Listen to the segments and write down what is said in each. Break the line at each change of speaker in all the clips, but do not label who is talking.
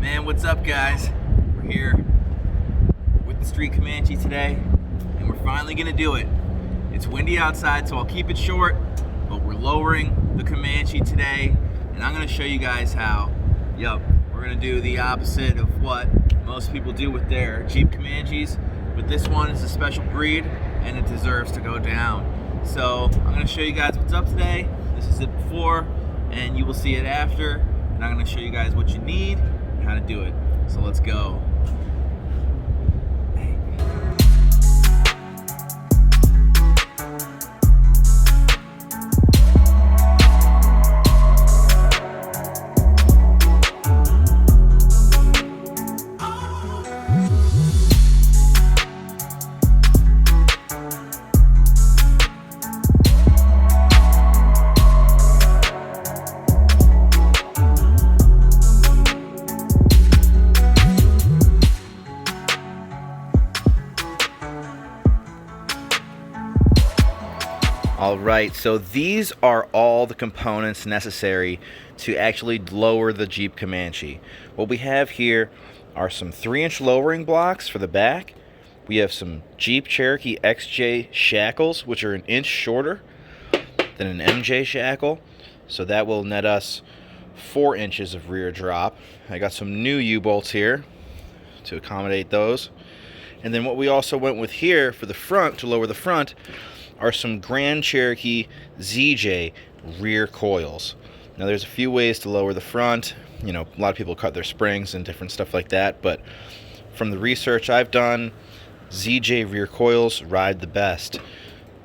Man, what's up, guys? We're here with the Street Comanche today, and we're finally gonna do it. It's windy outside, so I'll keep it short, but we're lowering the Comanche today, and I'm gonna show you guys how. We're gonna do the opposite of what most people do with their Jeep Comanches, but this one is a special breed, and it deserves to go down. So I'm gonna show you guys what's up today. This is it before, and you will see it after, and I'm gonna show you guys what you need and how to do it. So let's go. Alright, so these are all the components necessary to actually lower the Jeep Comanche. What we have here are some 3-inch lowering blocks for the back. We have some Jeep Cherokee XJ shackles, which are an inch shorter than an MJ shackle. So that will net us 4 inches of rear drop. I got some new U-bolts here to accommodate those. And then what we also went with here for the front, to lower the front, are some Grand Cherokee ZJ rear coils. Now there's a few ways to lower the front. You know, a lot of people cut their springs and different stuff like that, but from the research I've done, ZJ rear coils ride the best.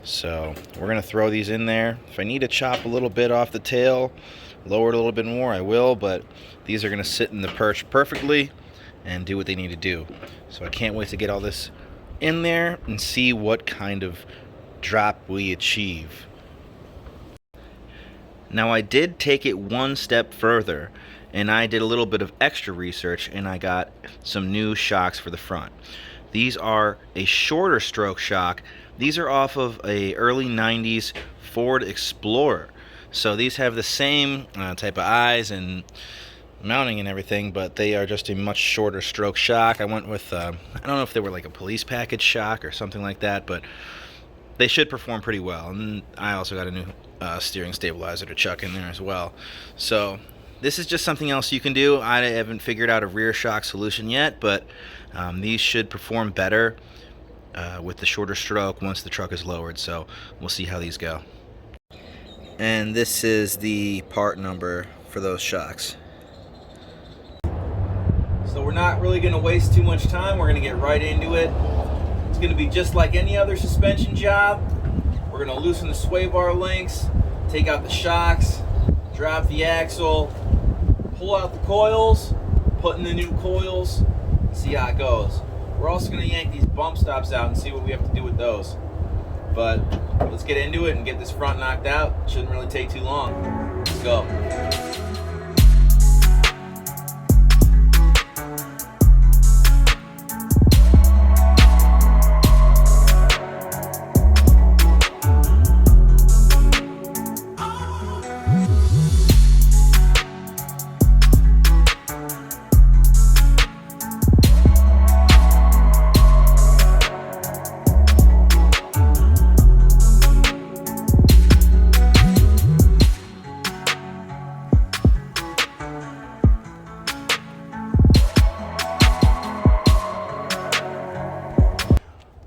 So we're gonna throw these in there. If I need to chop a little bit off the tail, lower it a little bit more, I will, but these are gonna sit in the perch perfectly and do what they need to do. So I can't wait to get all this in there and see what kind of drop we achieve. Now I did take it one step further, and I did a little bit of extra research, and I got some new shocks for the front. These are a shorter stroke shock. These are off of a early 90s Ford Explorer. So these have the same type of eyes and mounting and everything, but they are just a much shorter stroke shock. I went with I don't know if they were like a police package shock or something like that, but they should perform pretty well. And I also got a new steering stabilizer to chuck in there as well. So this is just something else you can do. I haven't figured out a rear shock solution yet, but these should perform better with the shorter stroke once the truck is lowered. So we'll see how these go. And this is the part number for those shocks. So we're not really going to waste too much time. We're going to get right into it. It's going to be just like any other suspension job. We're going to loosen the sway bar links, take out the shocks, drop the axle, pull out the coils, put in the new coils, and see how it goes. We're also going to yank these bump stops out and see what we have to do with those. But let's get into it and get this front knocked out. Shouldn't really take too long. Let's go.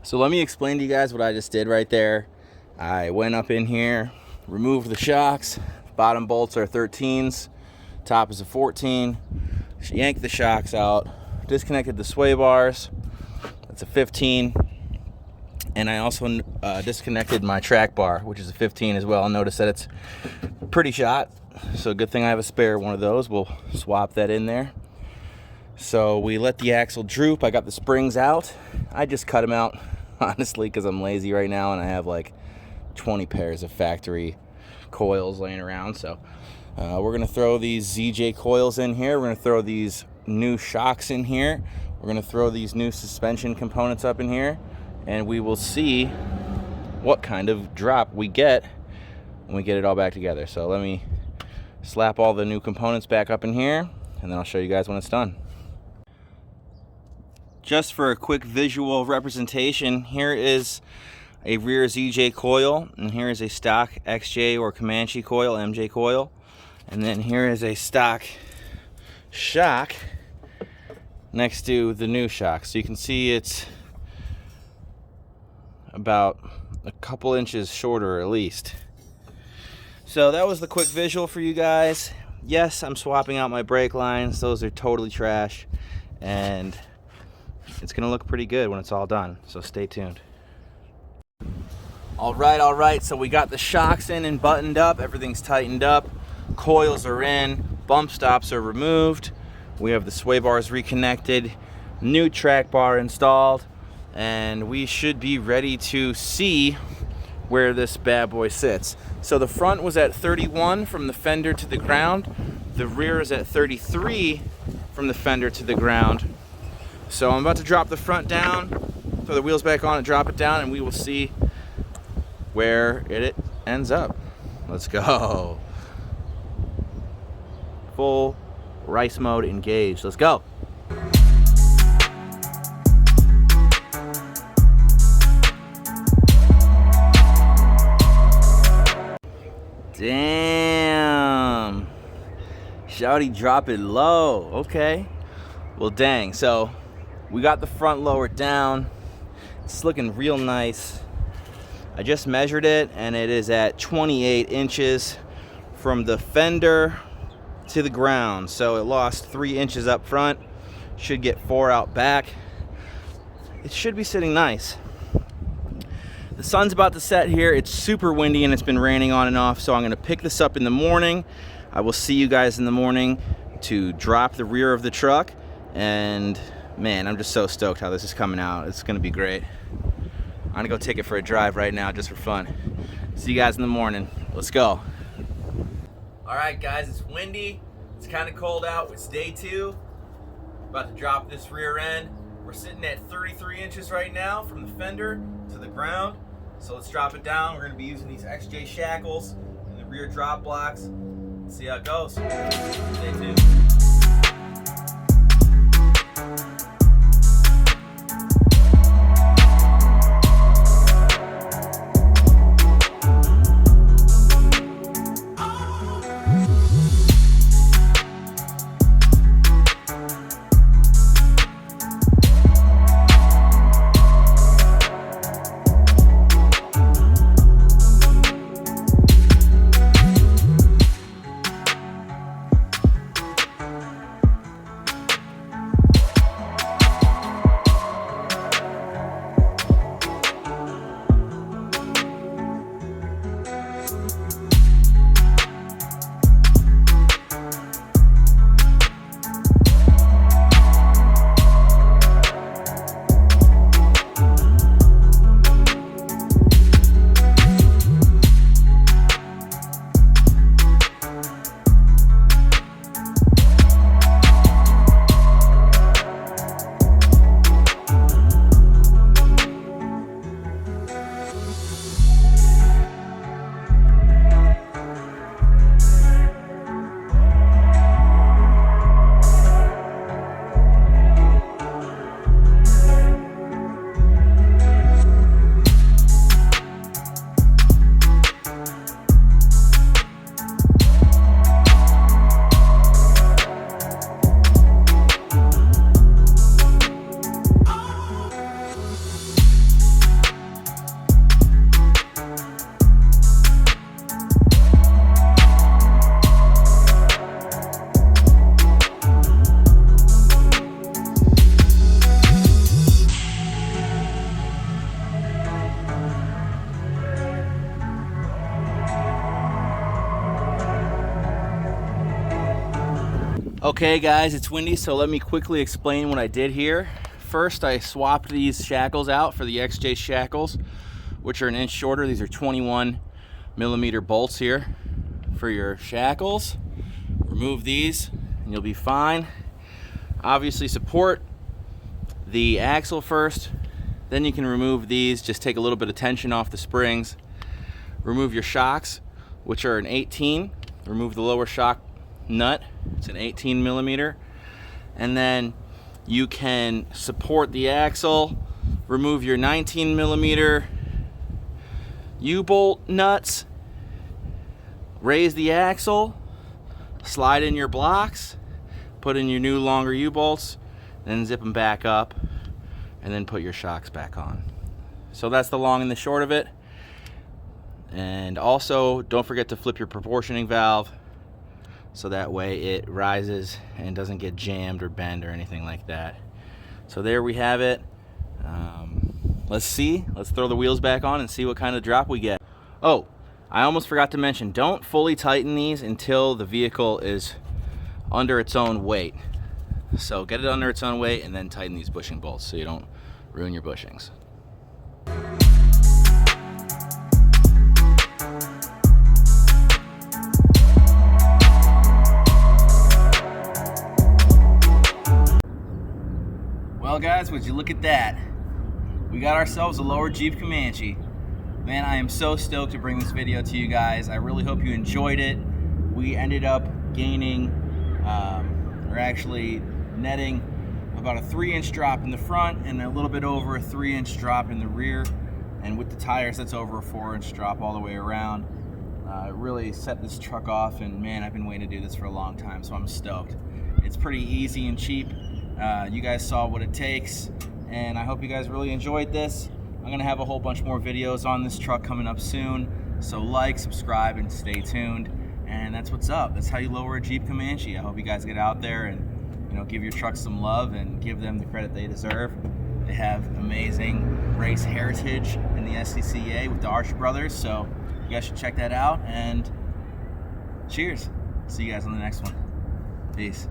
So let me explain to you guys what I just did right there. I went up in here, removed the shocks. Bottom bolts are 13s, top is a 14. Yanked the shocks out, disconnected the sway bars. That's a 15. And I also disconnected my track bar, which is a 15 as well. Notice that it's pretty shot, so good thing I have a spare one of those. We'll swap that in there. So we let the axle droop. I got the springs out. I just cut them out, honestly, because I'm lazy right now and I have like 20 pairs of factory coils laying around. So we're gonna throw these ZJ coils in here. We're gonna throw these new shocks in here. We're gonna throw these new suspension components up in here, and we will see what kind of drop we get when we get it all back together. So let me slap all the new components back up in here, and then I'll show you guys when it's done. just for a quick visual representation, here is a rear ZJ coil, and here is a stock XJ or Comanche coil, MJ coil, and then here is a stock shock next to the new shock. So you can see it's about a couple inches shorter at least. So that was the quick visual for you guys. Yes, I'm swapping out my brake lines. Those are totally trash, and it's gonna look pretty good when it's all done, so stay tuned. All right, so we got the shocks in and buttoned up. Everything's tightened up. Coils are in, bump stops are removed. We have the sway bars reconnected, new track bar installed, and we should be ready to see where this bad boy sits. So the front was at 31 from the fender to the ground. The rear is at 33 from the fender to the ground. So I'm about to drop the front down, throw the wheels back on and drop it down, and we will see where it ends up. Let's go. Full rice mode engaged. Let's go. Damn. Shawty drop it low. Okay. Well, dang. So we got the front lowered down. It's looking real nice. I just measured it, and it is at 28 inches from the fender to the ground. So it lost 3 inches up front. Should get 4 out back. It should be sitting nice. The sun's about to set here. It's super windy and it's been raining on and off, so I'm gonna pick this up in the morning. I will see you guys in the morning to drop the rear of the truck, and man, I'm just so stoked how this is coming out. It's gonna be great. I'm gonna go take it for a drive right now just for fun. See you guys in the morning. Let's go. All right, guys, it's windy. It's kind of cold out. It's day 2. About to drop this rear end. We're sitting at 33 inches right now from the fender to the ground. So let's drop it down. We're gonna be using these XJ shackles and the rear drop blocks. Let's see how it goes. Stay tuned. Okay guys, it's windy, so let me quickly explain what I did here. First, I swapped these shackles out for the XJ shackles, which are an inch shorter. These are 21mm bolts here for your shackles. Remove these and you'll be fine. Obviously support the axle first, then you can remove these. Just take a little bit of tension off the springs. Remove your shocks, which are an 18. Remove the lower shock nut. It's an 18mm. And then You can support the axle, remove your 19mm U-bolt nuts, raise the axle, slide in your blocks, put in your new longer U-bolts, then zip them back up, and then put your shocks back on. So that's the long and the short of it. And also, don't forget to flip your proportioning valve so that way it rises and doesn't get jammed or bent or anything like that. So there we have it. Let's throw the wheels back on and see what kind of drop we get. Oh, I almost forgot to mention, don't fully tighten these until the vehicle is under its own weight. So get it under its own weight and then tighten these bushing bolts so you don't ruin your bushings. Well guys, would you look at that? We got ourselves a Lower Jeep Comanche. Man, I am so stoked to bring this video to you guys. I really hope you enjoyed it. We ended up gaining, or actually netting, about a 3-inch drop in the front and a little bit over a 3-inch drop in the rear. And with the tires, that's over a 4-inch drop all the way around. It really set this truck off, and man, I've been waiting to do this for a long time, so I'm stoked. It's pretty easy and cheap. You guys saw what it takes, and I hope you guys really enjoyed this. I'm gonna have a whole bunch more videos on this truck coming up soon, so like, subscribe, and stay tuned. And that's what's up. That's how you lower a Jeep Comanche. I hope you guys get out there and give your trucks some love and give them the credit they deserve. They have amazing race heritage in the SCCA with the Archer brothers, so you guys should check that out. And cheers. See you guys on the next one. Peace.